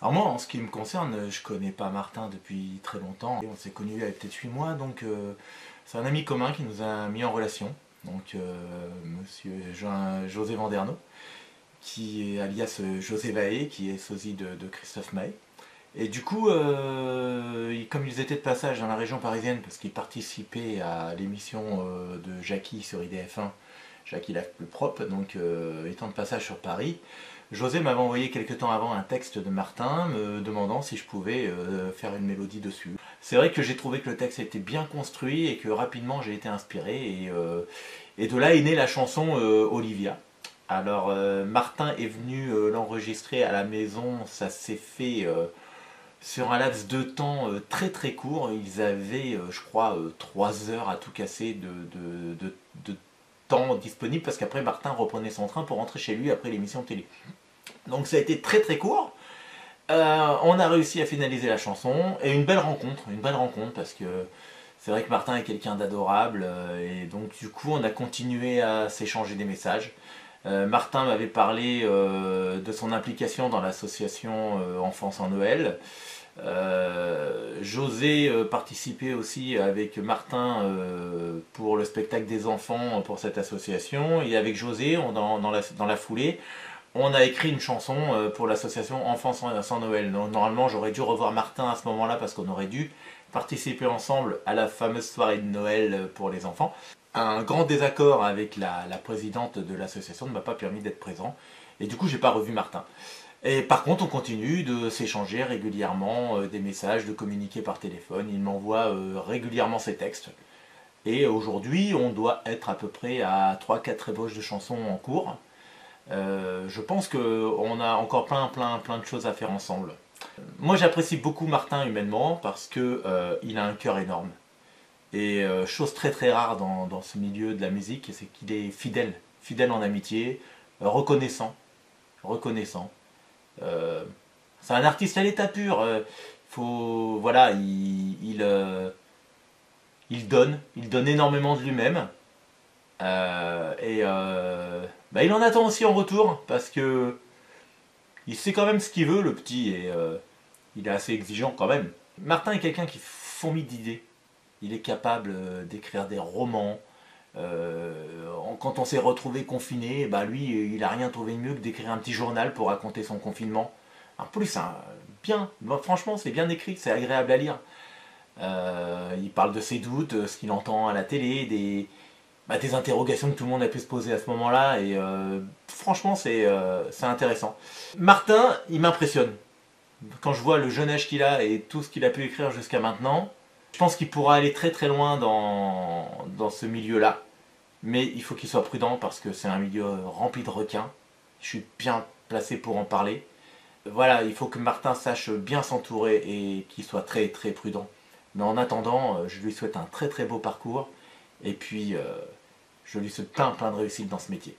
Alors moi, en ce qui me concerne, je connais pas Martin depuis très longtemps. On s'est connus il y a peut-être 8 mois, donc c'est un ami commun qui nous a mis en relation. Donc monsieur José Vanderno, qui est alias José Vaé, qui est sosie de Christophe Maé. Et du coup, comme ils étaient de passage dans la région parisienne, parce qu'ils participaient à l'émission de Jackie sur IDF1, Jackie la plus propre, donc étant de passage sur Paris, José m'avait envoyé quelque temps avant un texte de Martin me demandant si je pouvais faire une mélodie dessus. C'est vrai que j'ai trouvé que le texte était bien construit et que rapidement j'ai été inspiré et de là est née la chanson Olivia. Alors Martin est venu l'enregistrer à la maison, ça s'est fait sur un laps de temps très très court. Ils avaient je crois 3 heures à tout casser de temps disponible parce qu'après Martin reprenait son train pour rentrer chez lui après l'émission de télé. Donc ça a été très très court. On a réussi à finaliser la chanson et une belle rencontre parce que c'est vrai que Martin est quelqu'un d'adorable et donc du coup on a continué à s'échanger des messages. Martin m'avait parlé de son implication dans l'association Enfance en Noël. José participait aussi avec Martin pour le spectacle des enfants pour cette association et avec José dans la foulée on a écrit une chanson pour l'association Enfants sans Noël. Donc, normalement, j'aurais dû revoir Martin à ce moment-là parce qu'on aurait dû participer ensemble à la fameuse soirée de Noël pour les enfants. Un grand désaccord avec la présidente de l'association ne m'a pas permis d'être présent. Et du coup, j'ai pas revu Martin. Et par contre, on continue de s'échanger régulièrement des messages, de communiquer par téléphone. Il m'envoie régulièrement ses textes. Et aujourd'hui, on doit être à peu près à 3-4 ébauches de chansons en cours. Je pense qu'on a encore plein de choses à faire ensemble. Moi j'apprécie beaucoup Martin humainement parce que il a un cœur énorme. Et chose très très rare dans ce milieu de la musique, c'est qu'il est fidèle en amitié, reconnaissant. C'est un artiste à l'état pur. Voilà, il donne énormément de lui-même. Bah, il en attend aussi en retour parce que il sait quand même ce qu'il veut, le petit, et il est assez exigeant quand même. Martin est quelqu'un qui fourmille d'idées. Il est capable d'écrire des romans. Quand on s'est retrouvé confiné, bah lui, il a rien trouvé de mieux que d'écrire un petit journal pour raconter son confinement. En plus, hein, bien, bah, franchement, c'est bien écrit, c'est agréable à lire. Il parle de ses doutes, ce qu'il entend à la télé, des interrogations que tout le monde a pu se poser à ce moment-là, et franchement, c'est intéressant. Martin, il m'impressionne. Quand je vois le jeune âge qu'il a et tout ce qu'il a pu écrire jusqu'à maintenant, je pense qu'il pourra aller très très loin dans ce milieu-là. Mais il faut qu'il soit prudent parce que c'est un milieu rempli de requins. Je suis bien placé pour en parler. Voilà, il faut que Martin sache bien s'entourer et qu'il soit très très prudent. Mais en attendant, je lui souhaite un très très beau parcours. Et puis, je lui souhaite plein de réussite dans ce métier.